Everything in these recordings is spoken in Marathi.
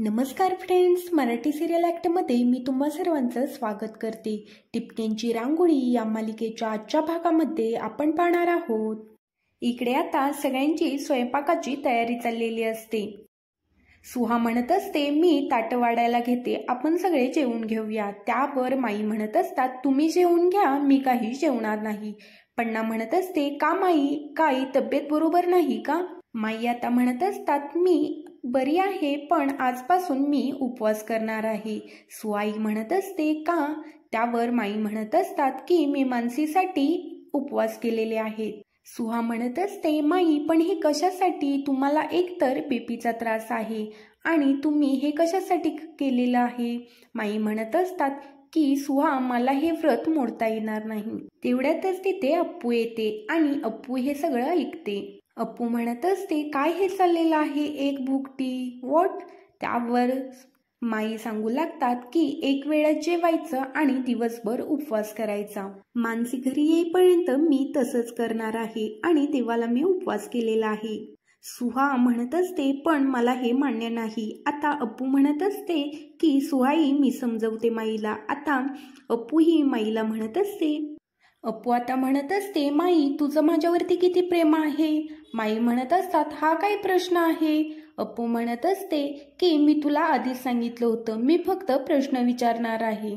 नमस्कार फ्रेंड्स, मराठी सिरियल ॲक्टमध्ये मी तुम्हा सर्वांचं स्वागत करते। टिपक्यांची रांगोळी या मालिकेच्या आजच्या भागामध्ये आपण पाहणार आहोत। इकडे आता सगळ्यांची स्वयंपाकाची तयारी चाललेली असते। सुहा म्हणत असते, मी ताटं वाढायला घेते, आपण सगळे जेवून घेऊया। त्यावर माई म्हणत असतात, तुम्ही जेवून घ्या, मी काही जेवणार नाही। पण्णा म्हणत असते, का माई, काही तब्येत बरोबर नाही का? माई आता म्हणत असतात, मी बरी आहे, पण आजपासून मी उपवास करणार आहे। सुहाई म्हणत असते, का? त्यावर माई म्हणत असतात की मी मानसीसाठी उपवास केलेले आहेत। सुहा म्हणत असते, माई, पण हे कशासाठी? तुम्हाला एकतर बीपीचा त्रास आहे आणि तुम्ही हे कशासाठी केलेलं आहे? माई म्हणत असतात की सुहा, मला हे व्रत मोडता येणार नाही। तेवढ्यातच तिथे अप्पू येते आणि अप्पू हे सगळं ऐकते। अप्पू म्हणत असते, काय हे चाललेलं आहे, एक भुकटी व्हॉट? त्यावर माई सांगू लागतात की एक वेळच जेवायचं आणि दिवसभर उपवास करायचा। मानसी घरी येईपर्यंत मी तसंच करणार आहे आणि देवाला मी उपवास केलेला आहे। सुहा म्हणत असते, पण मला हे मान्य नाही। आता अप्पू म्हणत असते की सुहाई, मी समजवते माईला। आता अप्पू ही माईला म्हणत असते। अप्पू आता म्हणत असते, माई, तुझं माझ्यावरती किती प्रेम आहे? माई म्हणत असतात, हा काय प्रश्न आहे? अप्पू म्हणत असते की मी तुला आधीच सांगितलं होतं, मी फक्त प्रश्न विचारणार आहे।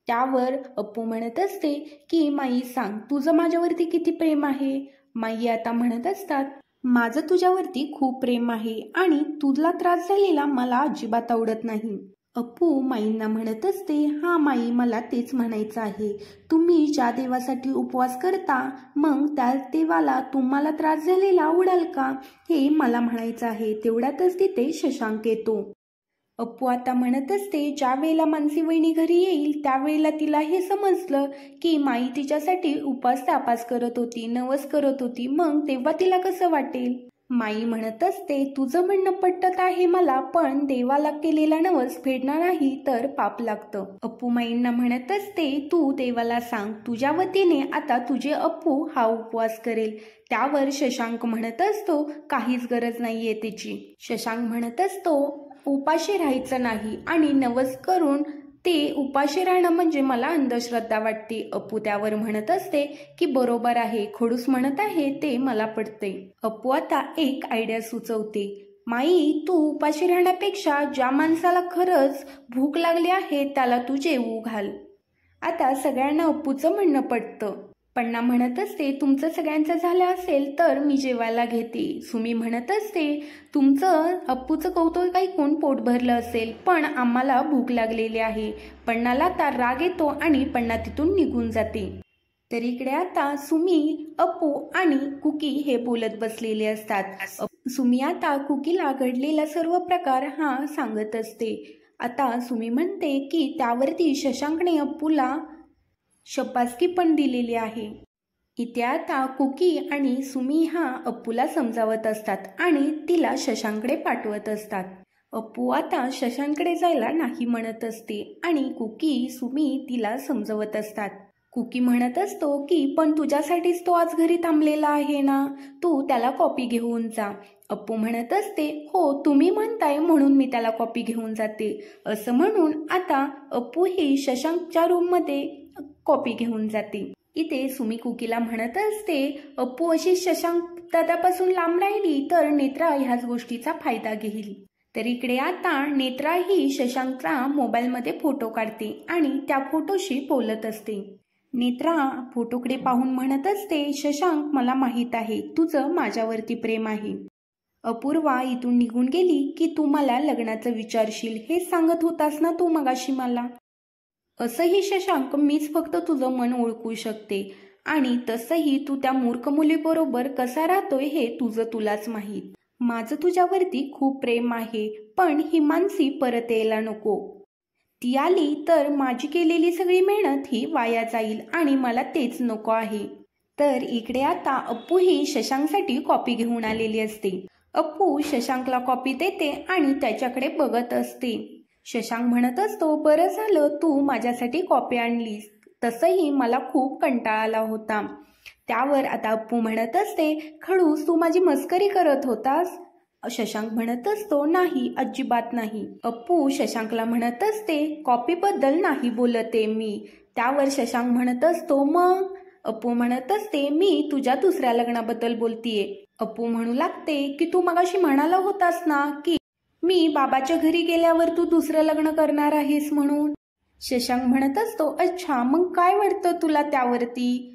त्यावर अप्पू म्हणत असते की माई, सांग, तुझं माझ्यावरती किती प्रेम आहे? माई आता म्हणत असतात, माझं तुझ्यावरती खूप प्रेम आहे आणि तुला त्रास झालेला मला अजिबात आवडत नाही। अप्पू माईंना म्हणत असते, हा माई, मला तेच म्हणायचं आहे, तुम्ही ज्या देवासाठी उपवास करता, मग त्या देवाला तुम्हाला त्रास झालेला आवडेल का, हे मला म्हणायचं आहे। तेवढ्यातच तिथे शशांक येतो। अप्पू आता म्हणत असते, ज्या वेळेला मानसी वहिनी घरी येईल त्यावेळेला तिला हे समजलं की माई तिच्यासाठी उपास तापास करत होती, नवस करत होती, मग तेव्हा तिला कसं वाटेल? माई म्हणत असते, तुझं म्हणणं पटत आहे मला, पण देवाला केलेला नवस फेडणार नाही तर पाप लागतं। अप्पू माईंना म्हणत असते, तू देवाला सांग, तुझ्या वतीने आता तुझे अप्पू हा उपवास करेल। त्यावर शशांक म्हणत असतो, काहीच गरज नाहीये त्याची। शशांक म्हणत असतो, उपाशी राहायचं नाही आणि नवस करून ते उपाशी राहणं म्हणजे मला अंधश्रद्धा वाटते। अप्पू त्यावर म्हणत असते की बरोबर आहे, खडूस म्हणत आहे ते मला पटते। अप्पू आता एक आयडिया सुचवते, माई, तू उपाशी राहण्यापेक्षा ज्या माणसाला खरंच भूक लागली आहे त्याला तू जेवू घाल। आता सगळ्यांना अप्पूचं म्हणणं पटतं। पण्णा म्हणत असते, तुमचं सगळ्यांचं झालं असेल तर मी जेवायला घेते। सुमी म्हणत असते, तुमचं अप्पूचं कौतुक ऐकून पोट भरलं असेल, पण आम्हाला भूक लागलेली आहे। पण्णाला तर राग येतो आणि पण्णा तिथून निघून जाते। तर इकडे आता सुमी, अप्पू आणि कुकी हे बोलत बसलेले असतात। सुमी आता कुकीला घडलेला सर्व प्रकार हा सांगत असते। आता सुमी म्हणते की त्यावरती शशांकने अप्पूला शब्बासकी पण दिलेली आहे। इथे आता कुकी आणि सुमी हा अप्पूला समजावत असतात आणि तिला शशांकडे पाठवत असतात। अप्पू आता शशांकडे जायला नाही म्हणत असते आणि कुकी, सुमी तिला समजवत असतात। कुकी म्हणत असतो की पण तुझ्यासाठीच तो आज घरी थांबलेला आहे ना, तू त्याला कॉपी घेऊन जा। अप्पू म्हणत असते, हो, तुम्ही म्हणताय म्हणून मी त्याला कॉपी घेऊन जाते। असं म्हणून आता अप्पू ही शशांकच्या रूममध्ये कॉपी घेऊन जाते। इथे सुमी कुकीला म्हणत असते, अप्पू अशी शशांक दादापासून लांब राहिली तर नेत्रा ह्याच गोष्टीचा फायदा घेईल। तर इकडे आता नेत्रा ही शशांकचा मोबाईलमध्ये फोटो काढते आणि त्या फोटोशी बोलत असते। नेत्रा फोटोकडे पाहून म्हणत असते, शशांक, मला माहित आहे तुझं माझ्यावरती प्रेम आहे। अपूर्वा इथून निघून गेली की तू मला लग्नाचं विचारशील हे सांगत होतास ना तू मगाशी मला। असंही शशांक, मीच फक्त तुझं मन ओळखू शकते आणि तसंही तू त्या मूर्ख मुलीबरोबर कसा राहतोय हे तुझं तुलाच माहीत। माझं तुझ्यावरती खूप प्रेम आहे, पण ही मानसी परत यायला नको। ती आली तर माझी केलेली सगळी मेहनत ही वाया जाईल आणि मला तेच नको आहे। तर इकडे आता अप्पू ही शशांकसाठी कॉपी घेऊन आलेली असते। अप्पू शशांकला कॉपी देते आणि त्याच्याकडे बघत असते। शशांक म्हणत असतो, बरं झालं तू माझ्यासाठी कॉपी आणलीस, तसंही मला खूप कंटाळा आला होता। त्यावर आता अप्पू म्हणत असते, खडूस, तू माझी मस्करी करत होतास? शशांक म्हणत असतो, नाही, अजिबात नाही. अप्पू शशांकला म्हणत असते, कॉपीबद्दल नाही बोलते मी. त्यावर शशांक म्हणत असतो, मग? अप्पू म्हणत असते, मी तुझ्या दुसऱ्या लग्नाबद्दल बोलतीये. अप्पू म्हणू लागते की तू मगाशी म्हणाला होतास ना की मी बाबाच्या घरी गेल्यावर तू दुसरं लग्न करणार आहेस म्हणून. शशांक म्हणत असतो, अच्छा, मग काय वाटतं तुला त्यावरती?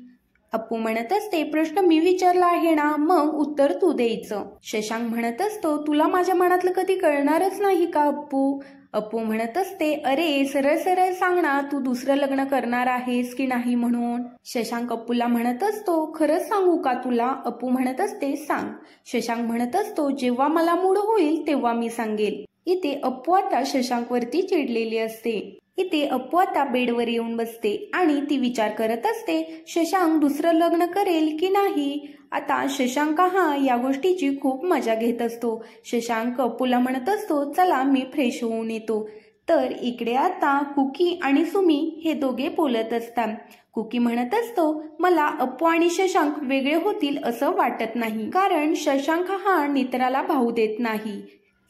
अप्पू म्हणत असते, प्रश्न मी विचारला आहे ना, मग उत्तर तू द्यायचं. शशांक म्हणत असतो, तुला माझ्या मनातलं कधी कळणारच नाही का अप्पू? अप्पू म्हणत असते, अरे सरळ सरळ सांग ना, तू दुसरं लग्न करणार आहेस की नाही म्हणून. शशांक अप्पूला म्हणत असतो, खरंच सांगू का तुला? अप्पू म्हणत असते, सांग. शशांक म्हणत असतो, जेव्हा मला मूड होईल तेव्हा मी सांगेल. इथे अप्पू आता शशांकवरती चिडलेली असते. इथे अप्पू आता बेडवर येऊन बसते आणि ती विचार करत असते, शशांक दुसरं लग्न करेल की नाही. आता शशांक हा या गोष्टीची खूप मजा घेत असतो. शशांक अप्पूला म्हणत असतो, चला मी फ्रेश होऊन येतो. तर इकडे आता कुकी आणि सुमी हे दोघे बोलत असतात. कुकी म्हणत असतो, मला अप्पू आणि शशांक वेगळे होतील असं वाटत नाही, कारण शशांक हा नेत्राला भाऊ देत नाही.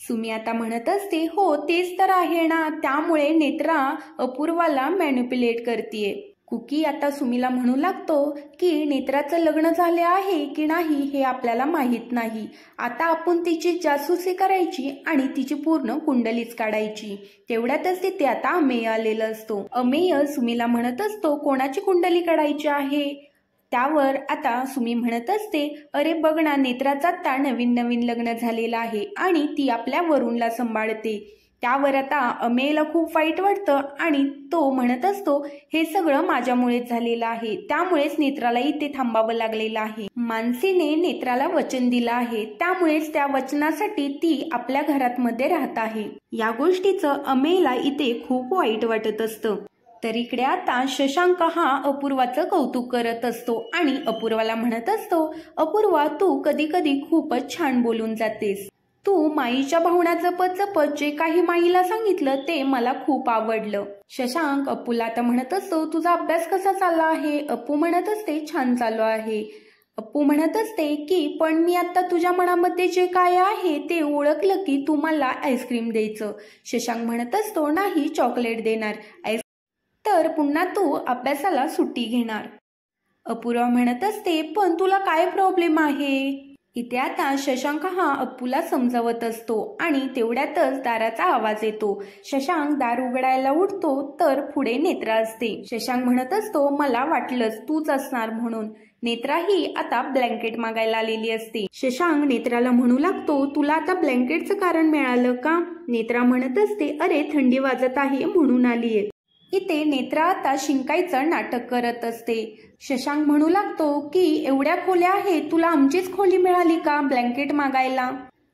सुमी आता म्हणत असते, हो तेच तर आहे ना, त्यामुळे नेत्रा अपूर्वाला मॅनिप्युलेट करतीये. कुकी आता सुमीला म्हणू लागतो की नेत्राचं लग्न झाले आहे की नाही हे आपल्याला माहीत नाही. आता आपण तिची जासूसी करायची आणि तिची पूर्ण कुंडलीच काढायची. तेवढ्यातच तिथे आता अमेय आलेलं असतो. अमेय सुमीला म्हणत असतो, कोणाची कुंडली काढायची आहे? त्यावर आता सुमी म्हणत असते, अरे बघ ना, नेत्राचा आता नवीन नवीन लग्न झालेलं आहे आणि ती आपल्या वरुणला सांभाळते. त्यावर आता अमेयला खूप वाईट वाटतं आणि तो म्हणत असतो, हे सगळं माझ्यामुळेच झालेलं आहे, त्यामुळेच नेत्राला इथे थांबावं लागलेलं आहे. मानसीने नेत्राला वचन दिलं आहे, त्यामुळेच त्या वचनासाठी ती आपल्या घरात मध्ये राहत आहे. या गोष्टीचं अमेयला इथे खूप वाईट वाटत असतं. तर इकडे आता शशांक हा अपूर्वाचं कौतुक करत असतो आणि अपूर्वाला म्हणत असतो, अपूर्वा तू कधी कधी खूपच छान बोलून जातेस. तू माईच्या भावना जपत जपत जे काही माईला सांगितलं ते मला खूप आवडलं. शशांक अप्पूला आता म्हणत असतो, तुझा अभ्यास कसा चालला आहे? अप्पू म्हणत असते, छान चालू आहे. अप्पू म्हणत असते की पण मी आता तुझ्या मनामध्ये जे काय आहे ते ओळखलं की तू मला आईस्क्रीम द्यायचं. शशांक म्हणत असतो, नाही, चॉकलेट देणार. तर पुन्हा तू अभ्यासाला सुट्टी घेणार. अपूर्वा म्हणत असते, पण तुला काय प्रॉब्लेम आहे? इथे आता शशांक हा अप्पूला समजावत असतो आणि तेवढ्यातच दाराचा आवाज येतो. शशांक दार उघडायला उठतो तर पुढे नेत्रा असते. शशांक म्हणत असतो, मला वाटलंच तूच असणार म्हणून. नेत्रा ही आता ब्लँकेट मागायला आलेली असते. शशांक नेत्राला म्हणू लागतो, तुला आता ब्लँकेटचं कारण मिळालं का? नेत्रा म्हणत असते, अरे थंडी वाजत आहे म्हणून आलीये. इथे नेत्रा आता शिंकायचं नाटक करत असते. शशांक म्हणू लागतो की एवढ्या खोल्या आहेत, तुला आमचीच खोली मिळाली का ब्लँकेट मागायला?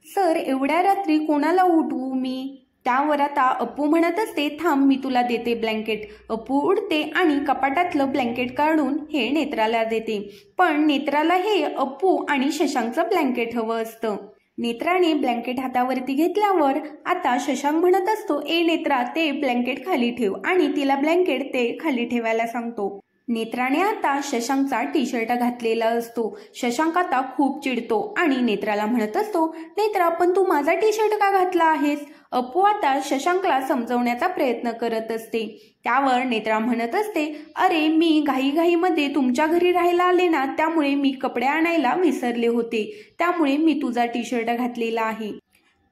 सर, एवढ्या रात्री कोणाला उठवू मी? त्यावर आता अप्पू म्हणत असते, थांब मी तुला देते ब्लँकेट. अप्पू उठते आणि कपाटातलं ब्लँकेट काढून हे नेत्राला देते. पण नेत्राला हे अप्पू आणि शशांकचं ब्लँकेट हवं असतं. नेत्राने ब्लँकेट हातावरती घेतल्यावर आता शशांक म्हणत असतो, ए नेत्रा, ते ब्लँकेट खाली ठेव, आणि तिला ब्लँकेट ते खाली ठेवायला सांगतो. नेत्राने आता शशांकचा टी शर्ट घातलेला असतो. शशांक आता खूप चिडतो आणि नेत्राला म्हणत असतो, नेत्रा, पण तू माझा टी शर्ट का घातला आहेस? अप्पू आता शशांकला समजवण्याचा प्रयत्न करत असते. त्यावर नेत्रा म्हणत असते, अरे मी घाईघाईमध्ये तुमच्या घरी राहायला आले ना, त्यामुळे मी कपडे आणायला विसरले होते, त्यामुळे मी तुझा टी शर्ट घातलेला आहे.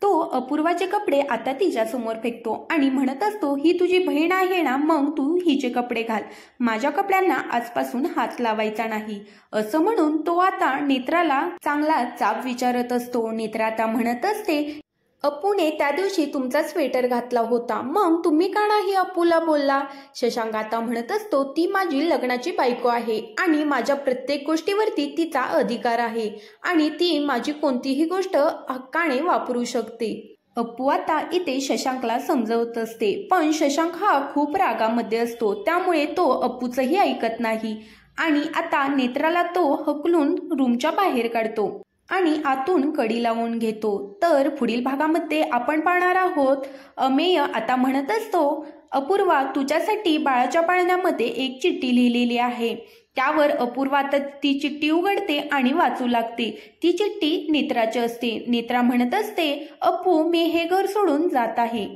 तो अपूर्वाचे कपडे आता तिच्या समोर फेकतो आणि म्हणत असतो, ही तुझी बहीण आहे ना, मग तू हिचे कपडे घाल, माझ्या कपड्यांना आजपासून हात लावायचा नाही. असं म्हणून तो आता नेत्राला चांगला जाब विचारत असतो. नेत्रा आता म्हणत असते, अप्पूने त्या दिवशी तुमचा स्वेटर घातला होता, मग तुम्ही का नाही अप्पूला बोलला? शशांक आता म्हणत असतो, ती माझी लग्नाची बायको आहे आणि माझ्या प्रत्येक गोष्टीवरती तिचा अधिकार आहे आणि ती माझी कोणतीही गोष्ट हक्काने वापरू शकते. अप्पू आता इथे शशांकला समजवत असते, पण शशांक हा खूप रागामध्ये असतो, त्यामुळे तो अप्पूचंही ऐकत नाही आणि आता नेत्राला तो हकलून रूमच्या बाहेर काढतो आणि आतून कडी लावून घेतो. तर पुढील भागामध्ये आपण पाहणार आहोत, अमेय आता म्हणत असतो, अपूर्वा, तुझ्यासाठी बाळाच्या पाळण्यामध्ये एक चिठ्ठी लिहिलेली आहे. त्यावर अपूर्वा ती चिठ्ठी उघडते आणि वाचू लागते. ती चिठ्ठी नेत्राची असते. नेत्रा म्हणत असते, अपू, मी हे घर सोडून जात आहे.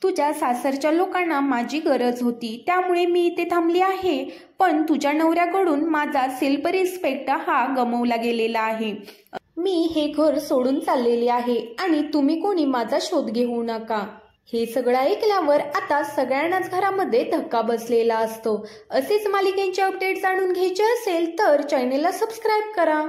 तुझ्या सासरच्या लोकांना माझी गरज होती, त्यामुळे मी इथे थांबली आहे. पण तुझ्या नवऱ्याकडून माझा सेल्फ रिस्पेक्ट हा गमावला गेलेला आहे. मी हे घर सोडून चाललेले आहे आणि तुम्ही कोणी माझा शोध घेऊ नका. हे सगळं ऐकल्यावर आता सगळ्यांनाच घरामध्ये धक्का बसलेला असतो. असेच मालिकेचे अपडेट जाणून घ्यायचे असेल तर चॅनेलला सबस्क्राईब करा.